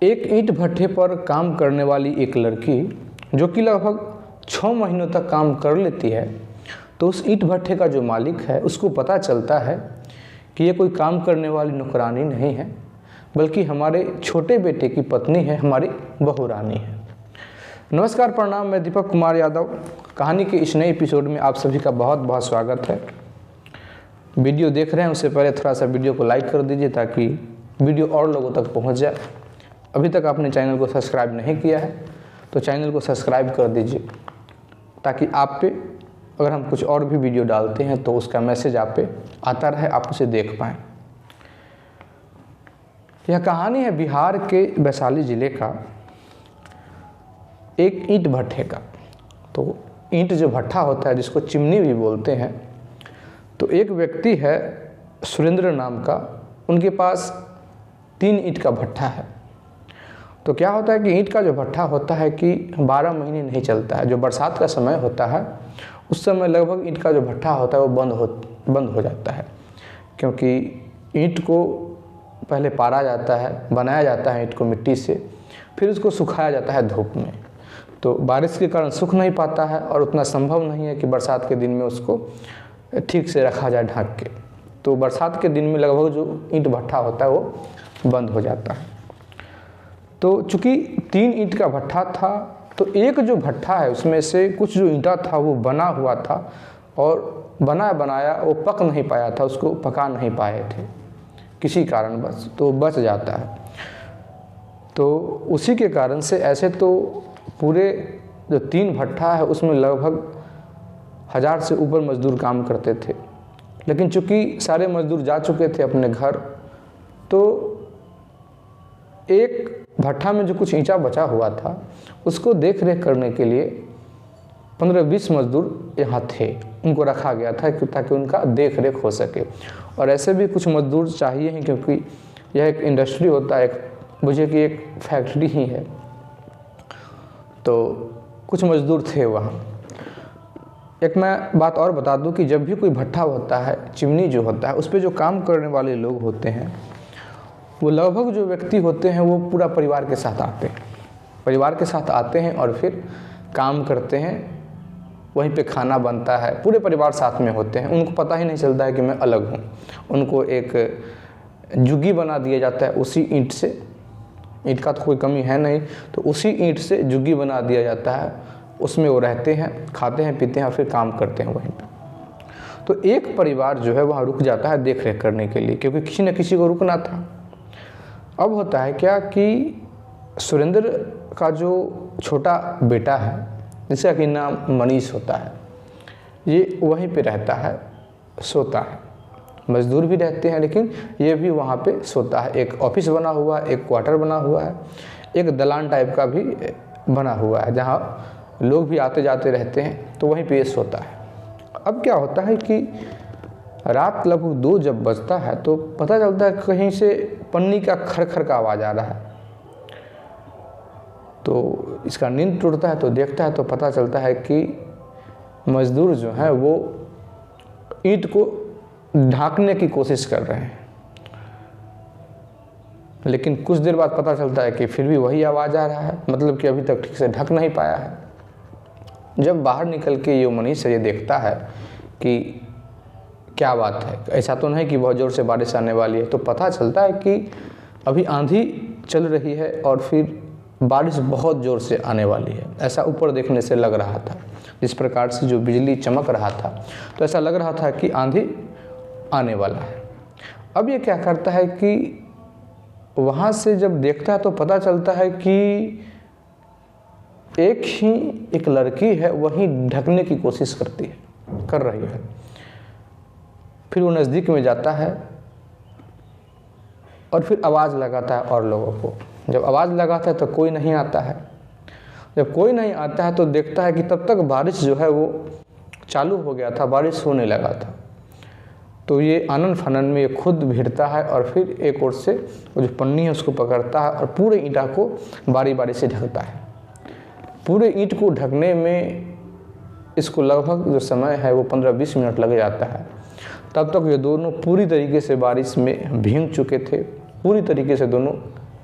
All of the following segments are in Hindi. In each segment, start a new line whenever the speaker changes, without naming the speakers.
एक ईंट भट्ठे पर काम करने वाली एक लड़की जो कि लगभग 6 महीनों तक काम कर लेती है, तो उस ईंट भट्ठे का जो मालिक है उसको पता चलता है कि ये कोई काम करने वाली नौकरानी नहीं है, बल्कि हमारे छोटे बेटे की पत्नी है, हमारी बहू रानी है। नमस्कार, प्रणाम। मैं दीपक कुमार यादव। कहानी के इस नए एपिसोड में आप सभी का बहुत बहुत स्वागत है। वीडियो देख रहे हैं उससे पहले थोड़ा सा वीडियो को लाइक कर दीजिए ताकि वीडियो और लोगों तक पहुंच जाए। अभी तक आपने चैनल को सब्सक्राइब नहीं किया है तो चैनल को सब्सक्राइब कर दीजिए ताकि आप पे अगर हम कुछ और भी वीडियो डालते हैं तो उसका मैसेज आप पे आता रहे, आप उसे देख पाएँ। यह कहानी है बिहार के वैशाली ज़िले का एक ईंट भट्ठे का। तो ईंट जो भट्ठा होता है जिसको चिमनी भी बोलते हैं, तो एक व्यक्ति है सुरेंद्र नाम का, उनके पास 3 ईंट का भट्ठा है। तो क्या होता है कि ईंट का जो भट्ठा होता है कि 12 महीने नहीं चलता है। जो बरसात का समय होता है उस समय लगभग ईंट का जो भट्ठा होता है वो बंद हो जाता है, क्योंकि ईंट को पहले पारा जाता है, बनाया जाता है ईंट को मिट्टी से, फिर उसको सुखाया जाता है धूप में। तो बारिश के कारण सूख नहीं पाता है और उतना संभव नहीं है कि बरसात के दिन में उसको ठीक से रखा जाए ढक के। तो बरसात के दिन में लगभग जो ईंट भट्ठा होता है वो बंद हो जाता है। तो चूँकि 3 ईंट का भट्ठा था, तो एक जो भट्ठा है उसमें से कुछ जो ईंटा था वो बना हुआ था और बनाया वो पक नहीं पाया था, उसको पका नहीं पाए थे किसी कारणवश, तो बच जाता है। तो उसी के कारण से ऐसे तो पूरे जो 3 भट्ठा है उसमें लगभग 1000 से ऊपर मजदूर काम करते थे, लेकिन चूँकि सारे मजदूर जा चुके थे अपने घर, तो एक भट्ठा में जो कुछ ईंटा बचा हुआ था उसको देख रेख करने के लिए 15-20 मजदूर यहाँ थे, उनको रखा गया था ताकि उनका देख रेख हो सके। और ऐसे भी कुछ मजदूर चाहिए हैं क्योंकि यह एक इंडस्ट्री होता है, एक मुझे कि एक फैक्ट्री ही है, तो कुछ मजदूर थे वहाँ। एक मैं बात और बता दूं कि जब भी कोई भट्ठा होता है, चिमनी जो होता है, उस पर जो काम करने वाले लोग होते हैं वो लगभग जो व्यक्ति होते हैं वो पूरा परिवार के साथ आते हैं और फिर काम करते हैं। वहीं पे खाना बनता है, पूरे परिवार साथ में होते हैं। उनको पता ही नहीं चलता है कि मैं अलग हूँ। उनको एक जुगी बना दिया जाता है उसी ईंट से, ईंट का तो कोई कमी है नहीं, तो उसी ईंट से जुगी बना दिया जाता है, उसमें वो रहते हैं, खाते हैं, पीते हैं और फिर काम करते हैं वहीं पर। तो एक परिवार जो है वहाँ रुक जाता है देख रेख करने के लिए, क्योंकि किसी न किसी को रुकना था। अब होता है क्या कि सुरेंद्र का जो छोटा बेटा है जिसका कि नाम मनीष होता है, ये वहीं पे रहता है, सोता है। मजदूर भी रहते हैं लेकिन ये भी वहाँ पे सोता है। एक ऑफिस बना हुआ है, एक क्वार्टर बना हुआ है, एक दलान टाइप का भी बना हुआ है जहाँ लोग भी आते जाते रहते हैं, तो वहीं पे ये सोता है। अब क्या होता है कि रात लगभग 2 जब बजता है तो पता चलता है कहीं से पन्नी का खरखर का आवाज़ आ रहा है। तो इसका नींद टूटता है तो देखता है तो पता चलता है कि मजदूर जो हैं वो ईंट को ढांकने की कोशिश कर रहे हैं, लेकिन कुछ देर बाद पता चलता है कि फिर भी वही आवाज़ आ रहा है, मतलब कि अभी तक ठीक से ढक नहीं पाया है। जब बाहर निकल के ये मनीष ये देखता है कि क्या बात है, ऐसा तो नहीं कि बहुत ज़ोर से बारिश आने वाली है, तो पता चलता है कि अभी आंधी चल रही है और फिर बारिश बहुत ज़ोर से आने वाली है। ऐसा ऊपर देखने से लग रहा था, जिस प्रकार से जो बिजली चमक रहा था, तो ऐसा लग रहा था कि आंधी आने वाला है। अब ये क्या करता है कि वहाँ से जब देखता है तो पता चलता है कि एक लड़की है वहीं ढकने की कोशिश कर रही है। फिर वो नज़दीक में जाता है और फिर आवाज़ लगाता है और लोगों को। जब आवाज़ लगाता है तो कोई नहीं आता है। जब कोई नहीं आता है तो देखता है कि तब तक बारिश जो है वो चालू हो गया था, बारिश होने लगा था। तो ये आनन फानन में ये खुद भिड़ता है और फिर एक ओर से वो जो पन्नी है उसको पकड़ता है और पूरे ईंटा को बारी बारी से ढकता है। पूरे ईंट को ढकने में इसको लगभग जो समय है वो 15-20 मिनट लग जाता है। तब तक ये दोनों पूरी तरीके से बारिश में भीग चुके थे, पूरी तरीके से दोनों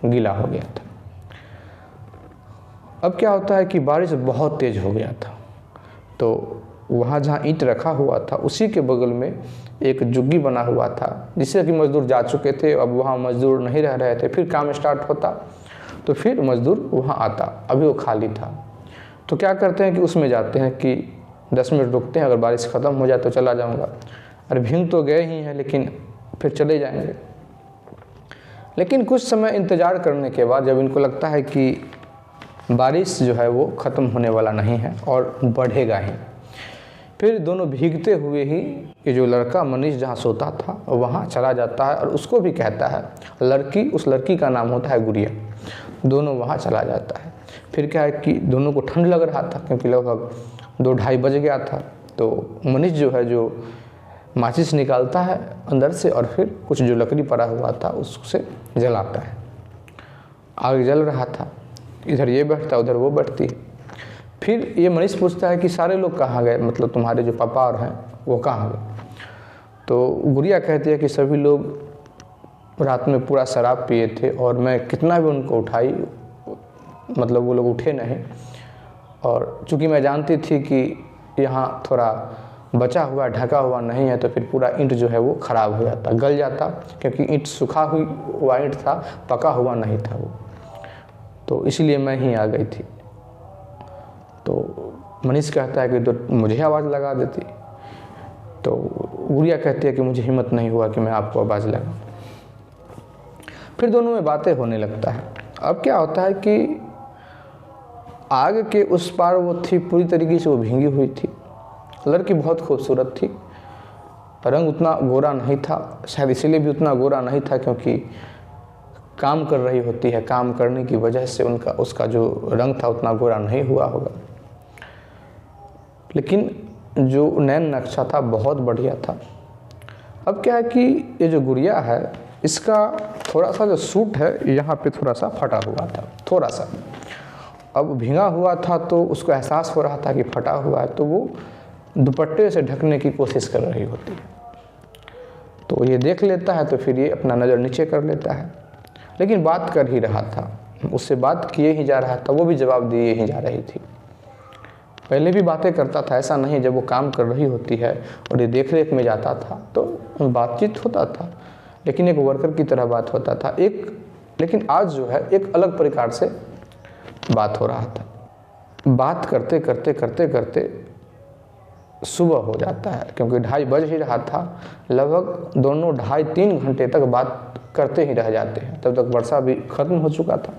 गीला हो गया था। अब क्या होता है कि बारिश बहुत तेज़ हो गया था, तो वहाँ जहाँ ईंट रखा हुआ था उसी के बगल में एक झुग्गी बना हुआ था, जिससे कि मज़दूर जा चुके थे। अब वहाँ मज़दूर नहीं रह रहे थे, फिर काम स्टार्ट होता तो फिर मज़दूर वहाँ आता, अभी वो खाली था। तो क्या करते हैं कि उसमें जाते हैं कि 10 मिनट रुकते हैं, अगर बारिश ख़त्म हो जाए तो चला जाऊँगा। अरे भीग तो गए ही हैं, लेकिन फिर चले जाएंगे। लेकिन कुछ समय इंतज़ार करने के बाद जब इनको लगता है कि बारिश जो है वो ख़त्म होने वाला नहीं है और बढ़ेगा ही, फिर दोनों भीगते हुए ही ये जो लड़का मनीष जहाँ सोता था वहाँ चला जाता है और उसको भी कहता है, उस लड़की का नाम होता है गुड़िया। दोनों वहाँ चला जाता है। फिर क्या है कि दोनों को ठंड लग रहा था, क्योंकि लगभग 2-2:30 बज गया था। तो मनीष जो है जो माचिस निकालता है अंदर से और फिर कुछ जो लकड़ी पड़ा हुआ था उससे जलाता है। आग जल रहा था, इधर ये बैठता उधर वो बैठती। फिर ये मनीष पूछता है कि सारे लोग कहाँ गए, मतलब तुम्हारे जो पापा और हैं वो कहाँ गए। तो गुड़िया कहती है कि सभी लोग रात में पूरा शराब पिए थे और मैं कितना भी उनको उठाई, मतलब वो लोग उठे नहीं। और चूँकि मैं जानती थी कि यहाँ थोड़ा बचा हुआ ढका हुआ नहीं है, तो फिर पूरा ईंट जो है वो ख़राब हो जाता, गल जाता, क्योंकि ईंट सूखा हुआ ईंट था, पका हुआ नहीं था वो। तो इसलिए मैं ही आ गई थी। तो मनीष कहता है कि तो मुझे आवाज़ लगा देती। तो गुड़िया कहती है कि मुझे हिम्मत नहीं हुआ कि मैं आपको आवाज़ लगाऊं। फिर दोनों में बातें होने लगता है। अब क्या होता है कि आग के उस पार वो थी, पूरी तरीके से वो भींगी हुई थी। लड़की बहुत खूबसूरत थी, रंग उतना गोरा नहीं था, शायद इसीलिए भी उतना गोरा नहीं था क्योंकि काम कर रही होती है, काम करने की वजह से उसका जो रंग था उतना गोरा नहीं हुआ होगा। लेकिन जो नैन नक्शा था बहुत बढ़िया था। अब क्या है कि ये जो गुड़िया है इसका थोड़ा सा जो सूट है यहाँ पे थोड़ा सा फटा हुआ था, थोड़ा सा। अब भीगा हुआ था तो उसको एहसास हो रहा था कि फटा हुआ है, तो वो दुपट्टे से ढकने की कोशिश कर रही होती है। तो ये देख लेता है तो फिर ये अपना नज़र नीचे कर लेता है, लेकिन बात कर ही रहा था, उससे बात किए ही जा रहा था, वो भी जवाब दिए ही जा रही थी। पहले भी बातें करता था, ऐसा नहीं, जब वो काम कर रही होती है और ये देख रेख में जाता था तो बातचीत होता था, लेकिन एक वर्कर की तरह बात होता था। लेकिन आज जो है एक अलग प्रकार से बात हो रहा था। बात करते करते करते करते सुबह हो जाता है, क्योंकि 2:30 बज ही रहा था। लगभग दोनों 2.5-3 घंटे तक बात करते ही रह जाते हैं, तब तक वर्षा भी ख़त्म हो चुका था।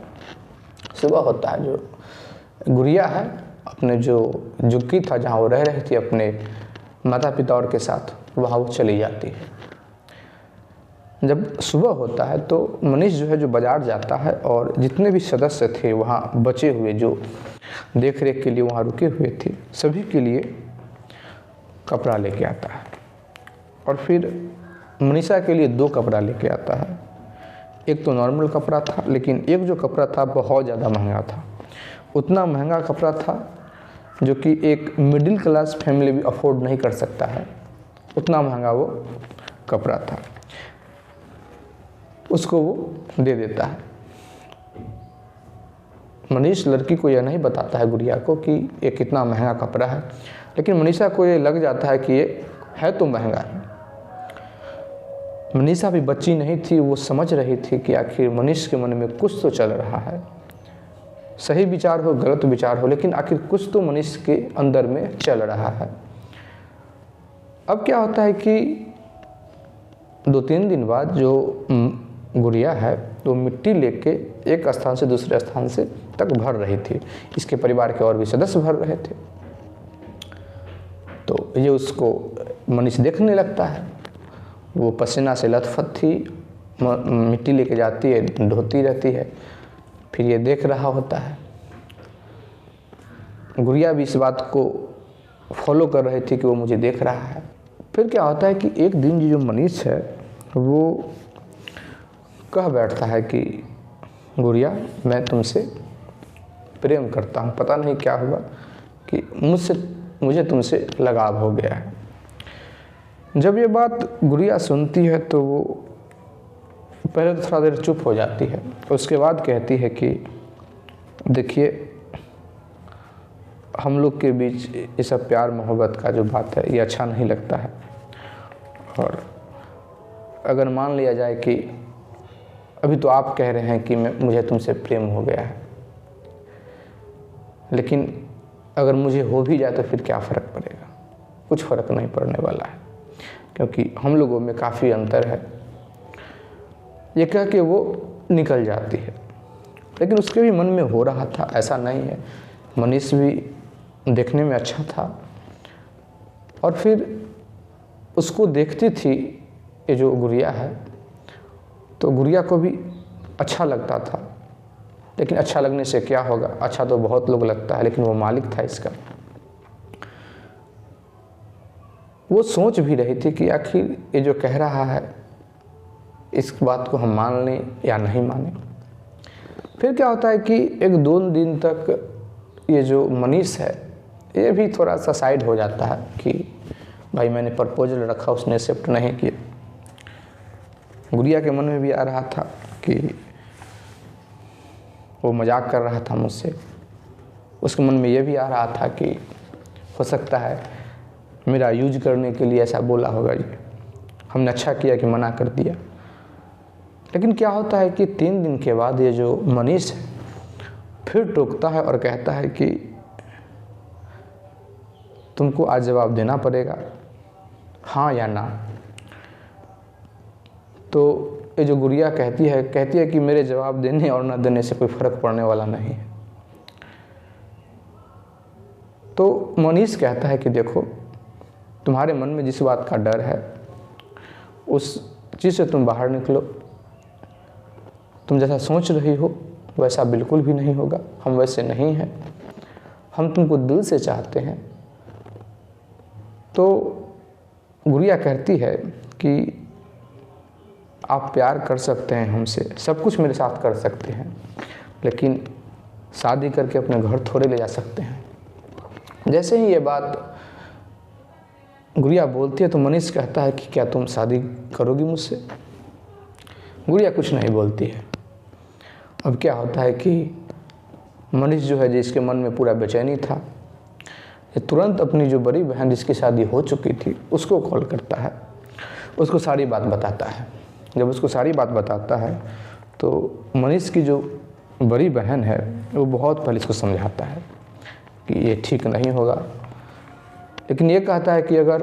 सुबह होता है, जो गुड़िया है अपने जो झुग्गी था जहाँ वो रह रही थी अपने माता पिता और के साथ, वहाँ वो चली जाती है। जब सुबह होता है तो मनीष जो है जो बाज़ार जाता है और जितने भी सदस्य थे वहाँ बचे हुए, जो देख रेख के लिए वहाँ रुके हुए थे, सभी के लिए कपड़ा लेके आता है। और फिर मनीषा के लिए 2 कपड़ा लेके आता है। एक तो नॉर्मल कपड़ा था, लेकिन एक जो कपड़ा था बहुत ज़्यादा महंगा था। उतना महंगा कपड़ा था जो कि एक मिडिल क्लास फैमिली भी अफोर्ड नहीं कर सकता है, उतना महंगा वो कपड़ा था। उसको वो दे देता है। मनीष लड़की को यह नहीं बताता है गुड़िया को कि ये कितना महंगा कपड़ा है, लेकिन मनीषा को ये लग जाता है कि ये है तो महंगा है। मनीषा भी बच्ची नहीं थी, वो समझ रही थी कि आखिर मनीष के मन में कुछ तो चल रहा है, सही विचार हो गलत विचार हो, लेकिन आखिर कुछ तो मनीष के अंदर में चल रहा है। अब क्या होता है कि 2-3 दिन बाद जो गुड़िया है तो मिट्टी लेके एक स्थान से दूसरे स्थान से तक भर रही थी। इसके परिवार के और भी सदस्य भर रहे थे। तो ये उसको मनीष देखने लगता है, वो पसीना से लथपथ थी, मिट्टी लेके जाती है, ढोती रहती है, फिर ये देख रहा होता है। गुड़िया भी इस बात को फॉलो कर रही थी कि वो मुझे देख रहा है। फिर क्या होता है कि एक दिन जो मनीष है वो कह बैठता है कि गुड़िया मैं तुमसे प्रेम करता हूँ। पता नहीं क्या हुआ कि मुझे तुमसे लगाव हो गया है। जब ये बात गुड़िया सुनती है तो वो पहले तो थोड़ा देर चुप हो जाती है, उसके बाद कहती है कि देखिए हम लोग के बीच ये सब प्यार मोहब्बत का जो बात है ये अच्छा नहीं लगता है। और अगर मान लिया जाए कि अभी तो आप कह रहे हैं कि मुझे तुमसे प्रेम हो गया है, लेकिन अगर मुझे हो भी जाए तो फिर क्या फ़र्क पड़ेगा? कुछ फ़र्क नहीं पड़ने वाला है, क्योंकि हम लोगों में काफ़ी अंतर है। ये कह के वो निकल जाती है, लेकिन उसके भी मन में हो रहा था, ऐसा नहीं है। मनीष भी देखने में अच्छा था और फिर उसको देखती थी ये जो गुड़िया है, तो गुड़िया को भी अच्छा लगता था। लेकिन अच्छा लगने से क्या होगा? अच्छा तो बहुत लोग लगता है, लेकिन वो मालिक था इसका। वो सोच भी रही थी कि आखिर ये जो कह रहा है इस बात को हम मान लें या नहीं मानें। फिर क्या होता है कि 1-2 दिन तक ये जो मनीष है ये भी थोड़ा सा साइड हो जाता है कि भाई मैंने प्रपोजल रखा, उसने एक्सेप्ट नहीं किया। गुड़िया के मन में भी आ रहा था कि वो मजाक कर रहा था मुझसे। उसके मन में ये भी आ रहा था कि हो सकता है मेरा यूज करने के लिए ऐसा बोला होगा जी, हमने अच्छा किया कि मना कर दिया। लेकिन क्या होता है कि 3 दिन के बाद ये जो मनीष है फिर टोकता है और कहता है कि तुमको आज जवाब देना पड़ेगा, हाँ या ना। तो ये जो गुड़िया कहती है कि मेरे जवाब देने और ना देने से कोई फ़र्क पड़ने वाला नहीं है। तो मनीष कहता है कि देखो, तुम्हारे मन में जिस बात का डर है उस चीज़ से तुम बाहर निकलो। तुम जैसा सोच रही हो वैसा बिल्कुल भी नहीं होगा, हम वैसे नहीं हैं, हम तुमको दिल से चाहते हैं। तो गुड़िया कहती है कि आप प्यार कर सकते हैं हमसे, सब कुछ मेरे साथ कर सकते हैं, लेकिन शादी करके अपने घर थोड़े ले जा सकते हैं। जैसे ही ये बात गुड़िया बोलती है तो मनीष कहता है कि क्या तुम शादी करोगी मुझसे? गुड़िया कुछ नहीं बोलती है। अब क्या होता है कि मनीष जो है, जिसके मन में पूरा बेचैनी था, ये तुरंत अपनी जो बड़ी बहन जिसकी शादी हो चुकी थी उसको कॉल करता है, उसको सारी बात बताता है। जब उसको सारी बात बताता है तो मनीष की जो बड़ी बहन है वो बहुत पहले इसको समझाता है कि ये ठीक नहीं होगा, लेकिन ये कहता है कि अगर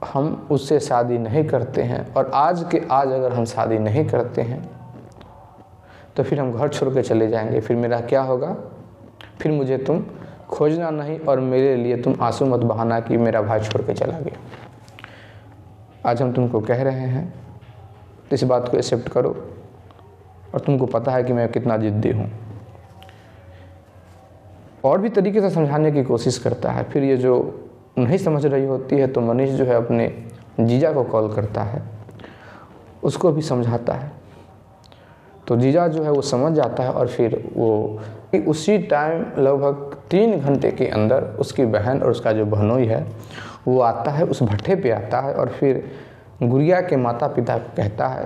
हम उससे शादी नहीं करते हैं और आज के आज अगर हम शादी नहीं करते हैं तो फिर हम घर छोड़ के चले जाएंगे, फिर मेरा क्या होगा? फिर मुझे तुम खोजना नहीं और मेरे लिए तुम आंसू मत बहाना कि मेरा भाई छोड़ के चला गया। आज हम तुमको कह रहे हैं तो इस बात को एक्सेप्ट करो, और तुमको पता है कि मैं कितना ज़िद्दी हूँ। और भी तरीके से समझाने की कोशिश करता है। फिर ये जो नहीं समझ रही होती है तो मनीष जो है अपने जीजा को कॉल करता है, उसको भी समझाता है। तो जीजा जो है वो समझ जाता है और फिर वो उसी टाइम लगभग 3 घंटे के अंदर उसकी बहन और उसका जो बहनोई है वो आता है, उस भट्ठे पे आता है और फिर गुड़िया के माता पिता को कहता है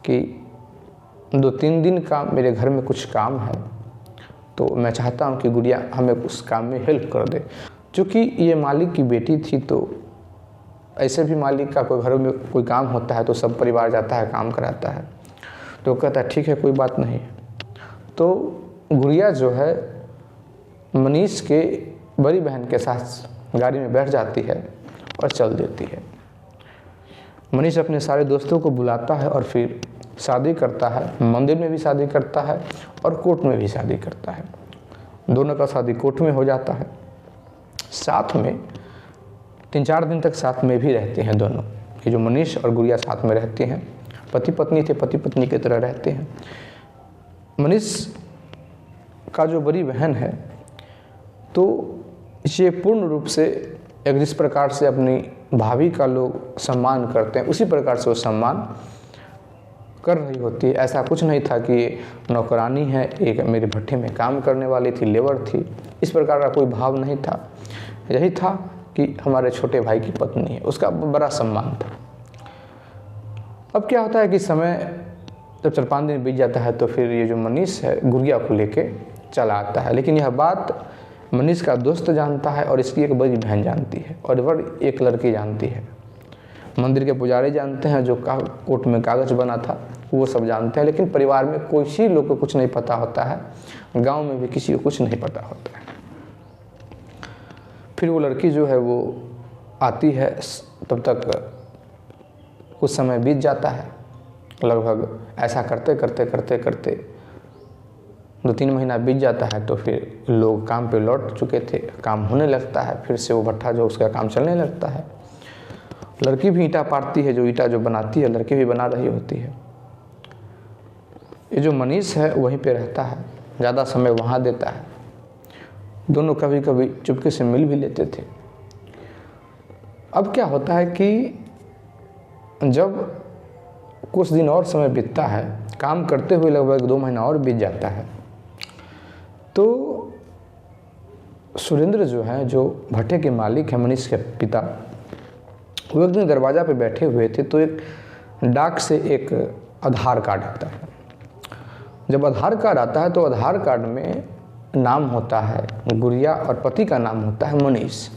कि 2-3 दिन का मेरे घर में कुछ काम है, तो मैं चाहता हूँ कि गुड़िया हमें उस काम में हेल्प कर दे। चूँकि ये मालिक की बेटी थी तो ऐसे भी मालिक का कोई घर में कोई काम होता है तो सब परिवार जाता है, काम कराता है। तो कहता है ठीक है, कोई बात नहीं। तो गुड़िया जो है मनीष के बड़ी बहन के साथ गाड़ी में बैठ जाती है और चल देती है। मनीष अपने सारे दोस्तों को बुलाता है और फिर शादी करता है। मंदिर में भी शादी करता है और कोर्ट में भी शादी करता है। दोनों का शादी कोर्ट में हो जाता है। साथ में 3-4 दिन तक साथ में भी रहते हैं दोनों। ये जो मनीष और गुड़िया साथ में रहते हैं, पति पत्नी थे, पति पत्नी की तरह रहते हैं। मनीष का जो बड़ी बहन है तो ये पूर्ण रूप से एक जिस प्रकार से अपनी भाभी का लोग सम्मान करते हैं उसी प्रकार से वो सम्मान कर रही होती है। ऐसा कुछ नहीं था कि नौकरानी है, एक मेरे भट्ठे में काम करने वाली थी, लेबर थी, इस प्रकार का कोई भाव नहीं था। यही था कि हमारे छोटे भाई की पत्नी है, उसका बड़ा सम्मान था। अब क्या होता है कि समय जब 4-5 दिन बीत जाता है तो फिर ये जो मनीष है गुड़िया को लेके चला आता है। लेकिन यह बात मनीष का दोस्त जानता है और इसकी एक बड़ी बहन जानती है और वह एक लड़की जानती है। मंदिर के पुजारी जानते हैं, जो कोर्ट में कागज बना था वो सब जानते हैं, लेकिन परिवार में किसी लोग को कुछ नहीं पता होता है, गांव में भी किसी को कुछ नहीं पता होता है। फिर वो लड़की जो है वो आती है, तब तक कुछ समय बीत जाता है। लगभग ऐसा करते करते करते करते 2-3 महीना बीत जाता है, तो फिर लोग काम पे लौट चुके थे, काम होने लगता है, फिर से वो भट्ठा जो उसका काम चलने लगता है। लड़की भी ईंटा पाटती है, जो ईंटा जो बनाती है लड़की भी बना रही होती है। ये जो मनीष है वहीं पे रहता है, ज़्यादा समय वहाँ देता है। दोनों कभी कभी चुपके से मिल भी लेते थे। अब क्या होता है कि जब कुछ दिन और समय बीतता है, काम करते हुए लगभग 2 महीना और बीत जाता है, तो सुरेंद्र जो है, जो भट्टे के मालिक हैं, मनीष के पिता, वो एक दिन दरवाज़ा पे बैठे हुए थे, तो एक डाक से एक आधार कार्ड आता है। जब आधार कार्ड आता है तो आधार कार्ड में नाम होता है गुड़िया और पति का नाम होता है मनीष।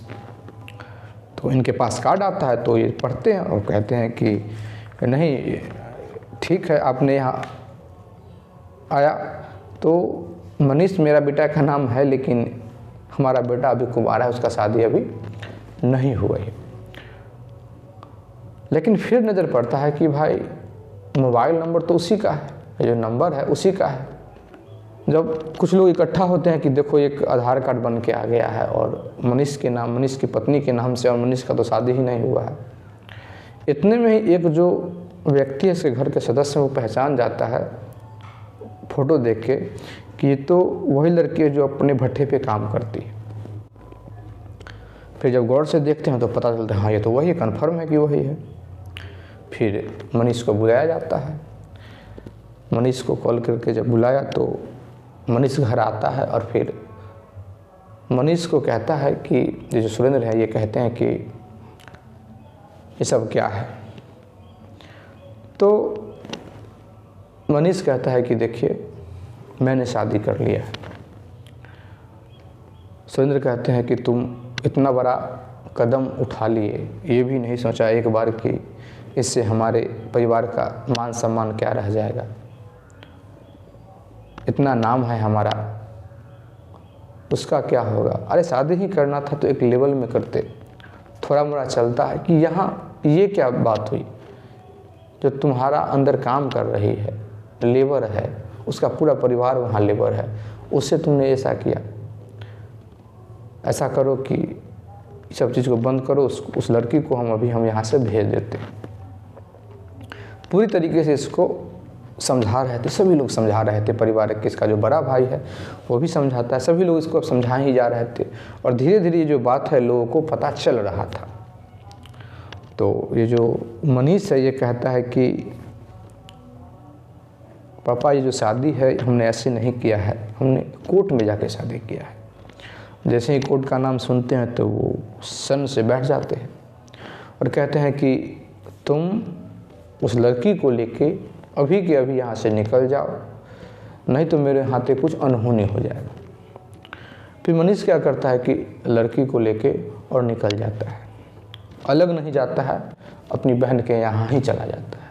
तो इनके पास कार्ड आता है तो ये पढ़ते हैं और कहते हैं कि नहीं ठीक है, आपने यहाँ आया तो मनीष मेरा बेटा का नाम है, लेकिन हमारा बेटा अभी कुंवारा है, उसका शादी अभी नहीं हुआ है। लेकिन फिर नज़र पड़ता है कि भाई मोबाइल नंबर तो उसी का है, जो नंबर है उसी का है। जब कुछ लोग इकट्ठा होते हैं कि देखो एक आधार कार्ड बन के आ गया है और मनीष के नाम, मनीष की पत्नी के नाम से, और मनीष का तो शादी ही नहीं हुआ है। इतने में ही एक जो व्यक्ति है, इसके घर के सदस्य, वो पहचान जाता है फोटो देख के कि ये तो वही लड़की है जो अपने भट्ठे पे काम करती है। फिर जब गौर से देखते हैं तो पता चलता है हाँ ये तो वही, कन्फर्म है कि वही है। फिर मनीष को बुलाया जाता है। मनीष को कॉल करके जब बुलाया तो मनीष घर आता है और फिर मनीष को कहता है कि ये जो सुरेंद्र है, ये कहते हैं कि ये सब क्या है। तो मनीष कहता है कि देखिए मैंने शादी कर लिया है। सुरेंद्र कहते हैं कि तुम इतना बड़ा कदम उठा लिए, ये भी नहीं सोचा एक बार कि इससे हमारे परिवार का मान सम्मान क्या रह जाएगा, इतना नाम है हमारा, उसका क्या होगा। अरे शादी ही करना था तो एक लेवल में करते, थोड़ा मोड़ा चलता है कि यहाँ ये क्या बात हुई, जो तुम्हारा अंदर काम कर रही है, लेबर है, उसका पूरा परिवार वहाँ लेबर है, उससे तुमने ऐसा किया। ऐसा करो कि सब चीज़ को बंद करो, उस लड़की को हम यहाँ से भेज देते। पूरी तरीके से इसको समझा रहे थे, सभी लोग समझा रहे थे, परिवार के इसका जो बड़ा भाई है वो भी समझाता है, सभी लोग इसको समझाए ही जा रहे थे। और धीरे धीरे ये जो बात है लोगों को पता चल रहा था। तो ये जो मनीष है ये कहता है कि पापा ये जो शादी है हमने ऐसे नहीं किया है, हमने कोर्ट में जाके शादी किया है। जैसे ही कोर्ट का नाम सुनते हैं तो वो सन से बैठ जाते हैं और कहते हैं कि तुम उस लड़की को लेके अभी के अभी यहाँ से निकल जाओ, नहीं तो मेरे हाथे कुछ अनहोनी हो जाएगा। फिर मनीष क्या करता है कि लड़की को लेके और निकल जाता है, अलग नहीं जाता है, अपनी बहन के यहाँ ही चला जाता है,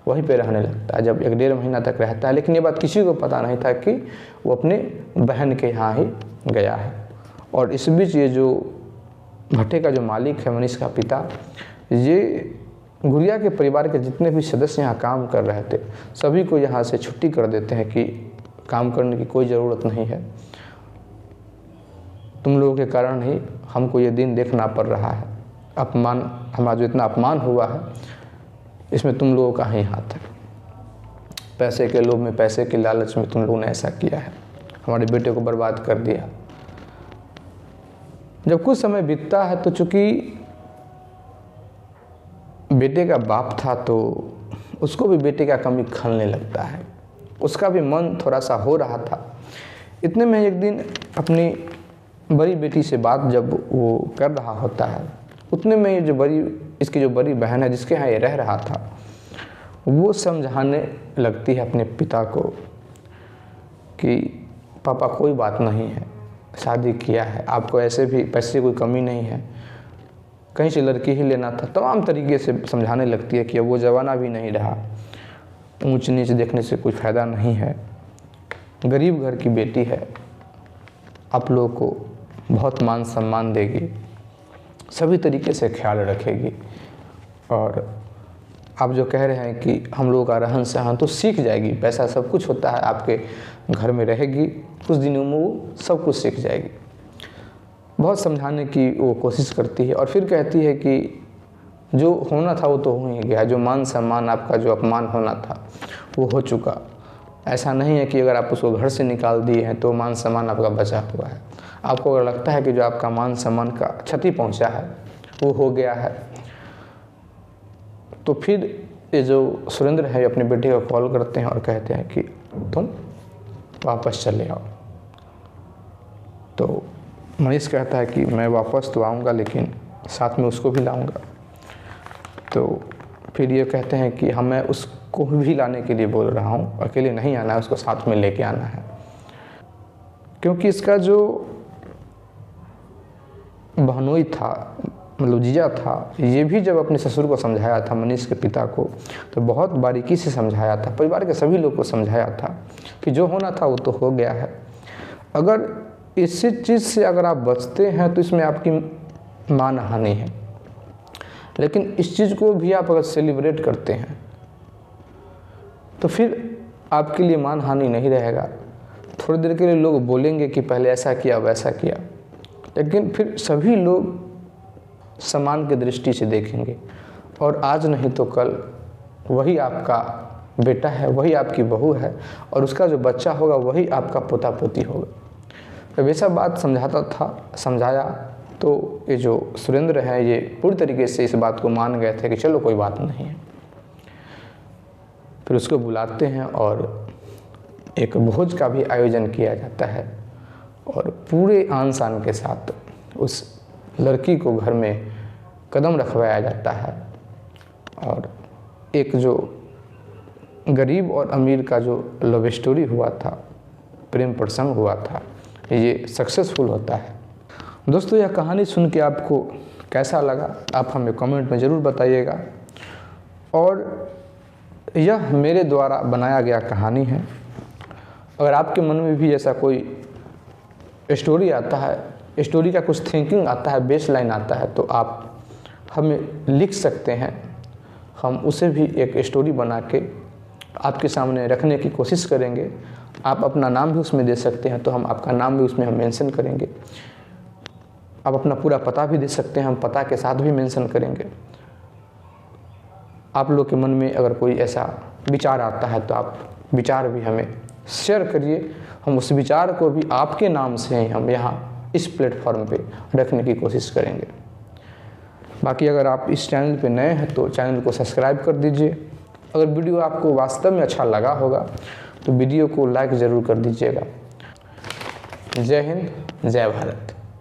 वहीं पे रहने लगता है। जब 1-1.5 महीना तक रहता है, लेकिन ये बात किसी को पता नहीं था कि वो अपने बहन के यहाँ ही गया है। और इस बीच ये जो भट्टे का जो मालिक है, मनीष का पिता, ये गुड़िया के परिवार के जितने भी सदस्य यहाँ काम कर रहे थे सभी को यहाँ से छुट्टी कर देते हैं कि काम करने की कोई ज़रूरत नहीं है, तुम लोगों के कारण ही हमको ये दिन देखना पड़ रहा है, अपमान, हमारा जो इतना अपमान हुआ है इसमें तुम लोगों का ही हाथ है, पैसे के लोभ में, पैसे के लालच में तुम लोगों ने ऐसा किया है, हमारे बेटे को बर्बाद कर दिया। जब कुछ समय बीतता है तो चूँकि बेटे का बाप था तो उसको भी बेटे का कमी खलने लगता है, उसका भी मन थोड़ा सा हो रहा था। इतने में एक दिन अपनी बड़ी बेटी से बात जब वो कर रहा होता है, उतने में ये जो इसकी जो बड़ी बहन है जिसके यहाँ ये रह रहा था, वो समझाने लगती है अपने पिता को कि पापा कोई बात नहीं है, शादी किया है, आपको ऐसे भी पैसे की कोई कमी नहीं है, कहीं से लड़की ही लेना था, तमाम तरीके से समझाने लगती है कि अब वो ज़माना भी नहीं रहा, ऊंच नीच देखने से कोई फ़ायदा नहीं है, गरीब घर की बेटी है, आप लोगों को बहुत मान सम्मान देगी, सभी तरीके से ख्याल रखेगी। और आप जो कह रहे हैं कि हम लोगों का रहन सहन, तो सीख जाएगी, पैसा सब कुछ होता है, आपके घर में रहेगी, कुछ दिनों में वो सब कुछ सीख जाएगी। बहुत समझाने की वो कोशिश करती है और फिर कहती है कि जो होना था वो तो हो ही गया, जो मान सम्मान आपका जो अपमान होना था वो हो चुका। ऐसा नहीं है कि अगर आप उसको घर से निकाल दिए हैं तो मान सम्मान आपका बचा हुआ है। आपको अगर लगता है कि जो आपका मान सम्मान का क्षति पहुंचा है वो हो गया है, तो फिर ये जो सुरेंद्र है अपने बेटे को कॉल करते हैं और कहते हैं कि तुम वापस चले आओ। तो मनीष कहता है कि मैं वापस तो आऊँगा लेकिन साथ में उसको भी लाऊंगा। तो फिर ये कहते हैं कि मैं उसको भी लाने के लिए बोल रहा हूँ, अकेले नहीं आना है, उसको साथ में लेके आना है। क्योंकि इसका जो बहनोई था, मतलब जीजा था, ये भी जब अपने ससुर को समझाया था, मनीष के पिता को, तो बहुत बारीकी से समझाया था, परिवार के सभी लोग को समझाया था कि जो होना था वो तो हो गया है। अगर इसी चीज़ से अगर आप बचते हैं तो इसमें आपकी मान हानि है, लेकिन इस चीज़ को भी आप अगर सेलिब्रेट करते हैं तो फिर आपके लिए मान हानि नहीं रहेगा। थोड़ी देर के लिए लोग बोलेंगे कि पहले ऐसा किया वैसा किया, लेकिन फिर सभी लोग समान की दृष्टि से देखेंगे और आज नहीं तो कल वही आपका बेटा है, वही आपकी बहू है और उसका जो बच्चा होगा वही आपका पोता पोती होगा। जब ये सब बात समझाया तो ये जो सुरेंद्र है ये पूरी तरीके से इस बात को मान गए थे कि चलो कोई बात नहीं है। फिर उसको बुलाते हैं और एक भोज का भी आयोजन किया जाता है और पूरे आन शान के साथ उस लड़की को घर में कदम रखवाया जाता है। और एक जो गरीब और अमीर का जो लव स्टोरी हुआ था, प्रेम प्रसंग हुआ था, ये सक्सेसफुल होता है। दोस्तों यह कहानी सुन के आपको कैसा लगा आप हमें कमेंट में ज़रूर बताइएगा। और यह मेरे द्वारा बनाया गया कहानी है। अगर आपके मन में भी ऐसा कोई स्टोरी आता है, स्टोरी का कुछ थिंकिंग आता है, बेस लाइन आता है, तो आप हमें लिख सकते हैं। हम उसे भी एक स्टोरी बना के आपके सामने रखने की कोशिश करेंगे। आप अपना नाम भी उसमें दे सकते हैं, तो हम आपका नाम भी उसमें हम मेंशन करेंगे। आप अपना पूरा पता भी दे सकते हैं, हम पता के साथ भी मेंशन करेंगे। आप लोग के मन में अगर कोई ऐसा विचार आता है तो आप विचार भी हमें शेयर करिए। हम उस विचार को भी आपके नाम से ही हम यहाँ इस प्लेटफॉर्म पे रखने की कोशिश करेंगे। बाकी अगर आप इस चैनल पे नए हैं तो चैनल को सब्सक्राइब कर दीजिए। अगर वीडियो आपको वास्तव में अच्छा लगा होगा तो वीडियो को लाइक ज़रूर कर दीजिएगा। जय हिंद, जय भारत।